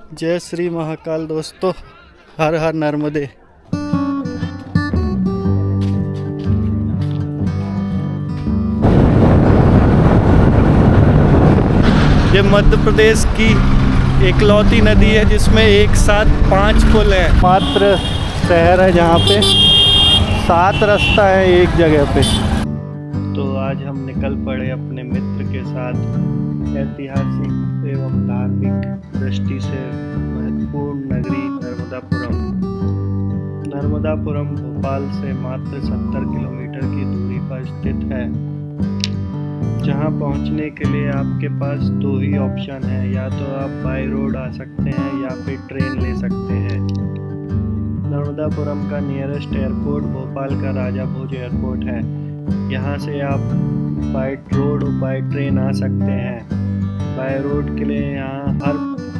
जय श्री महाकाल दोस्तों, हर हर नर्मदे। ये मध्य प्रदेश की इकलौती नदी है जिसमें एक साथ 5 पुल हैं। मात्र शहर है जहाँ पे 7 रास्ता है एक जगह पे। तो आज हम निकल पड़े अपने मित्र के साथ ऐतिहासिक एवं धार्मिक दृष्टि से महत्वपूर्ण नगरी नर्मदापुरम। नर्मदापुरम भोपाल से मात्र 70 किलोमीटर की दूरी पर स्थित है, जहां पहुंचने के लिए आपके पास 2 ही ऑप्शन है, या तो आप बाय रोड आ सकते हैं या फिर ट्रेन ले सकते हैं। नर्मदापुरम का नियरेस्ट एयरपोर्ट भोपाल का राजा भोज एयरपोर्ट है। यहाँ से आप बाय रोड और बाय ट्रेन आ सकते हैं। बाय रोड के लिए यहाँ हर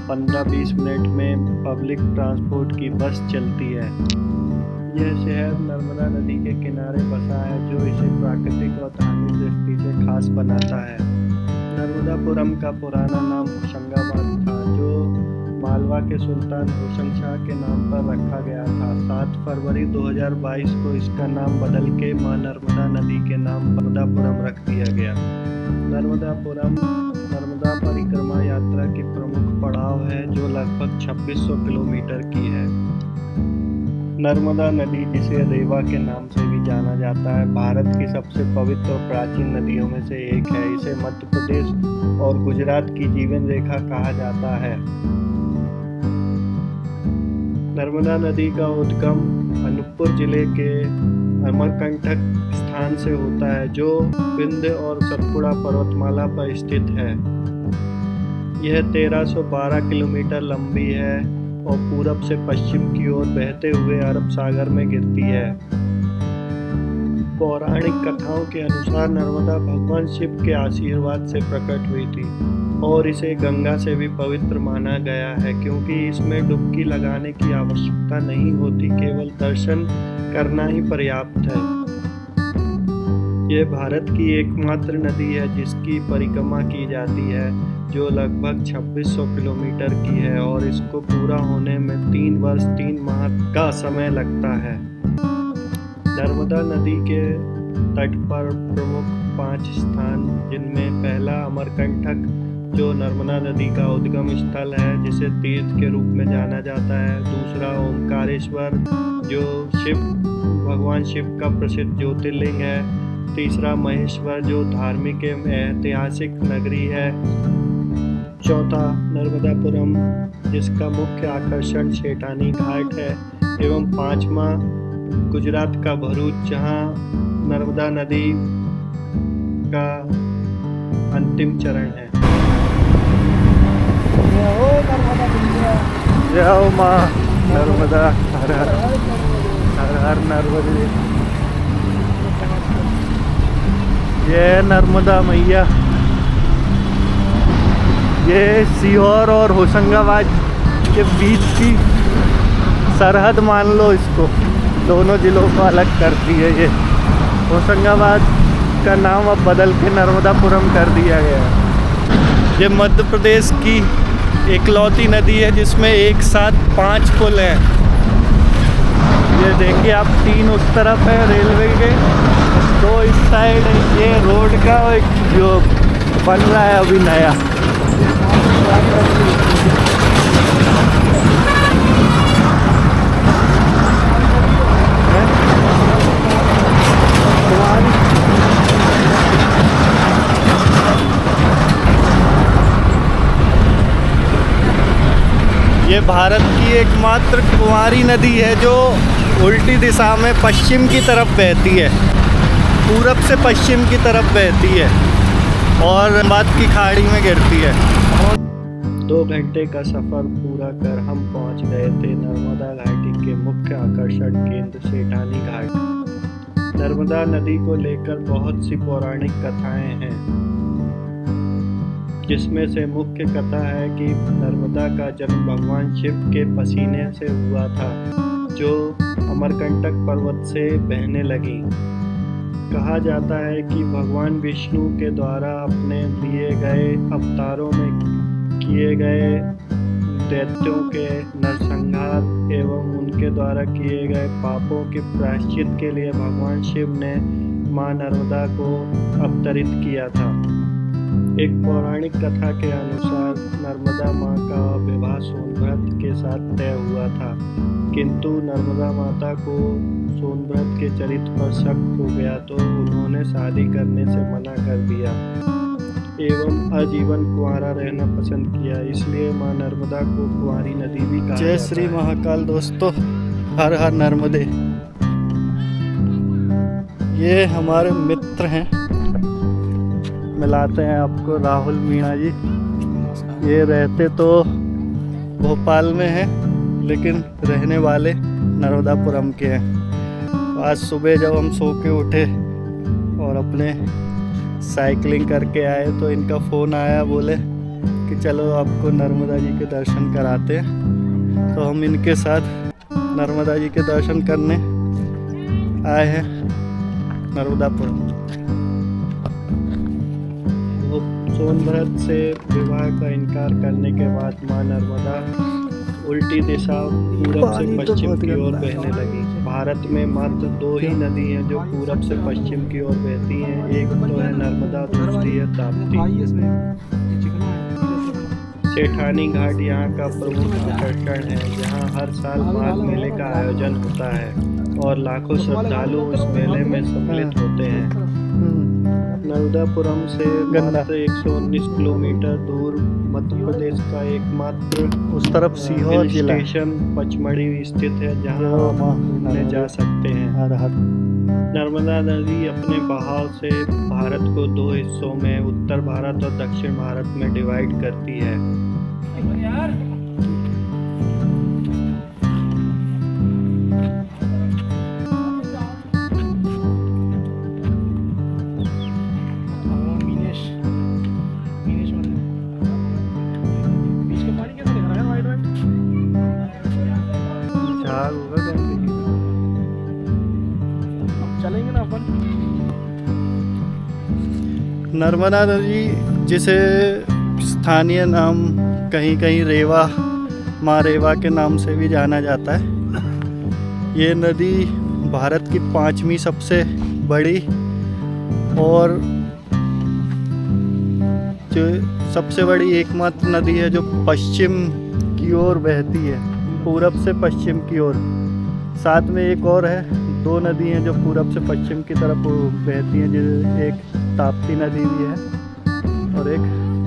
15-20 मिनट में पब्लिक ट्रांसपोर्ट की बस चलती है। यह शहर नर्मदा नदी के किनारे बसा है, जो इसे प्राकृतिक और धार्मिक दृष्टि से खास बनाता है। नर्मदापुरम का पुराना नाम होशंगाबाद था, जो मालवा के सुल्तान होशंग शाह के नाम पर रखा गया था। 7 फरवरी 2022 को इसका नाम बदल के मां नर्मदा नदी के नाम नर्मदापुरम रख दिया गया। नर्मदापुरम नर्मदा परिक्रमा यात्रा की प्रमुख पड़ाव है, जो लगभग 2600 किलोमीटर की है। नर्मदा नदी, जिसे रेवा के नाम से भी जाना जाता है, भारत की सबसे पवित्र और प्राचीन नदियों में से एक है। इसे मध्य प्रदेश और गुजरात की जीवन रेखा कहा जाता है। नर्मदा नदी का उद्गम अनूपपुर जिले के अमरकंटक स्थान से होता है, जो विंध्य और सतपुड़ा पर्वतमाला पर स्थित है। यह 1312 किलोमीटर लंबी है और पूरब से पश्चिम की ओर बहते हुए अरब सागर में गिरती है। पौराणिक कथाओं के अनुसार नर्मदा भगवान शिव के आशीर्वाद से प्रकट हुई थी और इसे गंगा से भी पवित्र माना गया है, क्योंकि इसमें डुबकी लगाने की आवश्यकता नहीं होती, केवल दर्शन करना ही पर्याप्त है। यह भारत की एकमात्र नदी है जिसकी परिक्रमा की जाती है, जो लगभग 2600 किलोमीटर की है, और इसको पूरा होने में 3 वर्ष 3 माह का समय लगता है। नर्मदा नदी के तट पर प्रमुख 5 स्थान, जिनमें पहला अमरकंटक, जो नर्मदा नदी का उद्गम स्थल है, जिसे तीर्थ के रूप में जाना जाता है। दूसरा ओमकारेश्वर, जो भगवान शिव का प्रसिद्ध ज्योतिर्लिंग है। तीसरा महेश्वर, जो धार्मिक एवं ऐतिहासिक नगरी है। चौथा नर्मदापुरम, जिसका मुख्य आकर्षण सेठानी घाट है। एवं 5वां गुजरात का भरूच, जहां नर्मदा नदी का अंतिम चरण है। जय मां नर्मदा, हर हर हर हर नर्मदे। जय नर्मदा मैया। ये सीहोर और होशंगाबाद के बीच की सरहद मान लो इसको, दोनों जिलों को अलग करती है। ये होशंगाबाद का नाम अब बदल के नर्मदापुरम कर दिया गया है। ये मध्य प्रदेश की इकलौती नदी है जिसमें एक साथ 5 पुल हैं। ये देखिए आप, 3 उस तरफ है रेलवे के, 2 इस साइड है। ये रोड का एक जो बन रहा है अभी नया। ये भारत की एकमात्र कुंवारी नदी है, जो उल्टी दिशा में पश्चिम की तरफ बहती है, पूरब से पश्चिम की तरफ बहती है और बंगाल की खाड़ी में गिरती है। 2 घंटे का सफ़र पूरा कर हम पहुंच गए थे नर्मदा घाटी के मुख्य आकर्षण केंद्र सेठानी घाट। नर्मदा नदी को लेकर बहुत सी पौराणिक कथाएं हैं, जिसमें से मुख्य कथा है कि नर्मदा का जन्म भगवान शिव के पसीने से हुआ था, जो अमरकंटक पर्वत से बहने लगी। कहा जाता है कि भगवान विष्णु के द्वारा अपने लिए गए अवतारों में किए गए दैत्यों के नरसंहार एवं उनके द्वारा किए गए पापों के प्रायश्चित के लिए भगवान शिव ने मां नर्मदा को अवतरित किया था। एक पौराणिक कथा के अनुसार नर्मदा मां का विवाह सोनभद्र के साथ तय हुआ था, किंतु नर्मदा माता को सोनभद्र के चरित्र पर शक हो गया तो उन्होंने शादी करने से मना कर दिया एवं आजीवन कुंवारा रहना पसंद किया। इसलिए मां नर्मदा को कुंवारी नदी भी कहा जाता है। जय श्री महाकाल दोस्तों, हर हर नर्मदे। ये हमारे मित्र हैं, मिलाते हैं आपको, राहुल मीणा जी। ये रहते तो भोपाल में हैं लेकिन रहने वाले नर्मदापुरम के हैं। आज सुबह जब हम सो के उठे और अपने साइकिलिंग करके आए तो इनका फ़ोन आया, बोले कि चलो आपको नर्मदा जी के दर्शन कराते हैं। तो हम इनके साथ नर्मदा जी के दर्शन करने आए हैं नर्मदापुरम। सोनभद्र से विवाह का इनकार करने के बाद मां नर्मदा उल्टी दिशा पूरब से पश्चिम की ओर बहने लगी। भारत में मात्र 2 ही नदी हैं जो पूरब से पश्चिम की ओर बहती हैं, एक तो है नर्मदा, दूसरी है ताप्ती। सेठानी घाट यहाँ का प्रमुख आकर्षण है, जहाँ हर साल माघ मेले का आयोजन होता है और लाखों श्रद्धालु इस मेले में सम्मिलित होते हैं। नर्मदापुरम से मात्र 119 किलोमीटर दूर मध्य प्रदेश का एकमात्र उस तरफ सीहोर जिला स्टेशन पचमढ़ी स्थित है, जहां घूमने जा सकते हैं। नर्मदा नदी अपने बहाव से भारत को 2 हिस्सों में उत्तर भारत और दक्षिण भारत में डिवाइड करती है। चलेंगे ना अपन। नर्मदा नदी, जिसे स्थानीय नाम कहीं कहीं रेवा, माँ रेवा के नाम से भी जाना जाता है, ये नदी भारत की 5वीं सबसे बड़ी और जो सबसे बड़ी एकमात्र नदी है जो पश्चिम की ओर बहती है, पूरब से पश्चिम की ओर। साथ में एक और है, 2 नदी हैं जो पूरब से पश्चिम की तरफ बहती हैं, जो एक ताप्ती नदी भी है और एक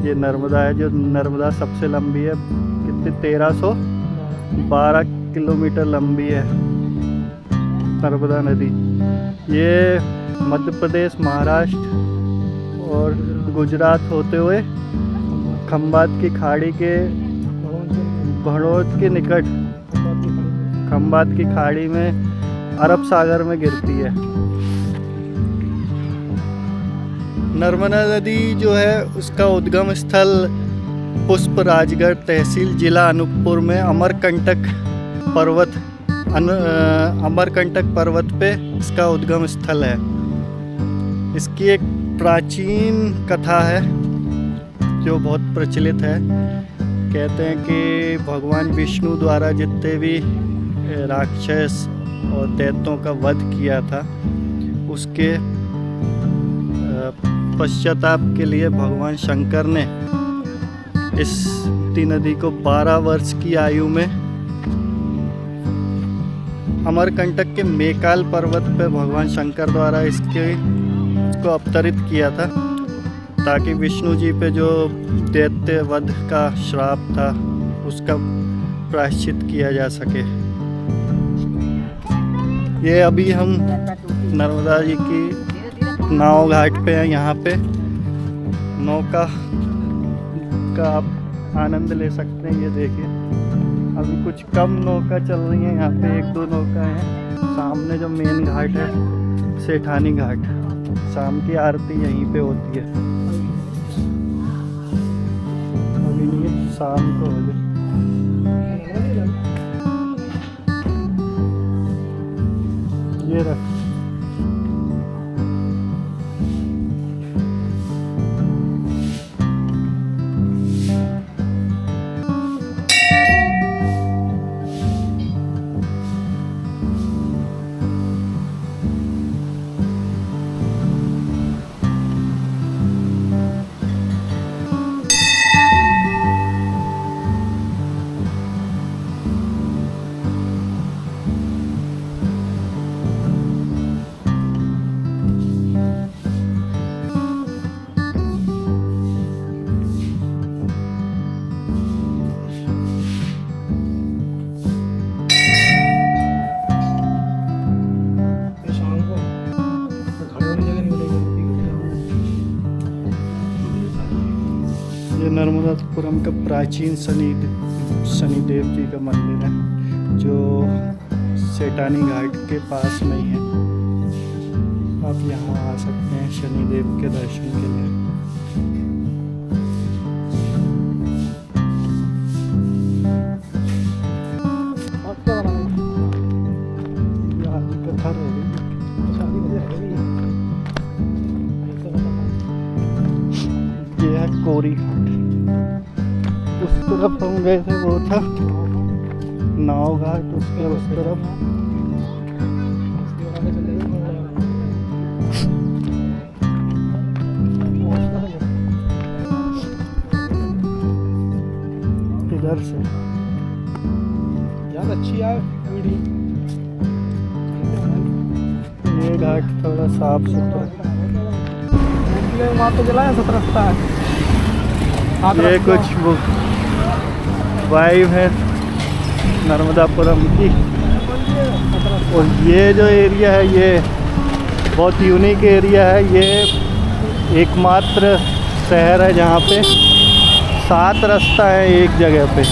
ये नर्मदा है, जो नर्मदा सबसे लंबी है। कितनी 1312 किलोमीटर लंबी है नर्मदा नदी। ये मध्य प्रदेश, महाराष्ट्र और गुजरात होते हुए खंबात की खाड़ी के भड़ोत के निकट खंबात की खाड़ी में अरब सागर में गिरती है। नर्मदा नदी जो है उसका उद्गम स्थल पुष्पराजगढ़ तहसील जिला अनूपपुर में अमरकंटक पर्वत पे इसका उद्गम स्थल है। इसकी एक प्राचीन कथा है जो बहुत प्रचलित है। कहते हैं कि भगवान विष्णु द्वारा जितने भी राक्षस और दैत्यों का वध किया था, उसके पश्चाताप के लिए भगवान शंकर ने इस नदी को 12 वर्ष की आयु में अमरकंटक के मेकाल पर्वत पर भगवान शंकर द्वारा इसको अवतरित किया था, ताकि विष्णु जी पे जो दैत्य वध का श्राप था उसका प्रायश्चित किया जा सके। ये अभी हम नर्मदा जी की नाव घाट पे हैं। यहाँ पे नौका का आप आनंद ले सकते हैं। ये देखिए, अभी कुछ कम नौका चल रही हैं, यहाँ पे 1-2 नौका हैं। सामने जो मेन घाट है सेठानी घाट, शाम की आरती यहीं पे होती है। अभी शाम को हो जाए। ये रख नर्मदापुरम का प्राचीन शनिदेव जी का मंदिर है जो सेठानी घाट के पास में ही है। आप यहाँ आ सकते हैं शनिदेव के दर्शन के लिए। ये है कोरी घाट। उस तरफ हम गए थे वो था नाव घाट, उसके उस तरफ इधर से यार अच्छी है वीडियो। ये घाट थोड़ा साफ सुथरा। वहाँ तो जला है 17 रास्ता है। ये कुछ वो वाइब है नर्मदापुरम की। और ये जो एरिया है ये बहुत यूनिक एरिया है। ये एकमात्र शहर है जहाँ पे 7 रास्ता है एक जगह पे।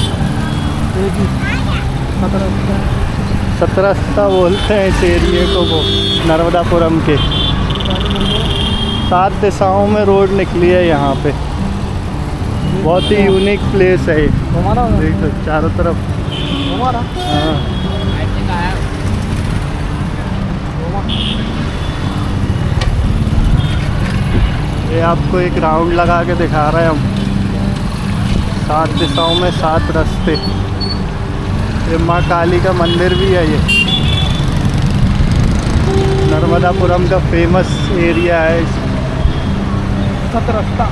7 रास्ता बोलते हैं इस एरिया को, वो नर्मदापुरम के 7 दिशाओं में रोड निकली है यहाँ पे। बहुत ही यूनिक प्लेस है ये। हमारा देखो चारों तरफ। हमारा हाँ ये आपको एक राउंड लगा के दिखा रहे हैं हम। 7 दिशाओं में 7 रास्ते। ये माँ काली का मंदिर भी है। ये नर्मदापुरम का फेमस एरिया है। 17 रास्ता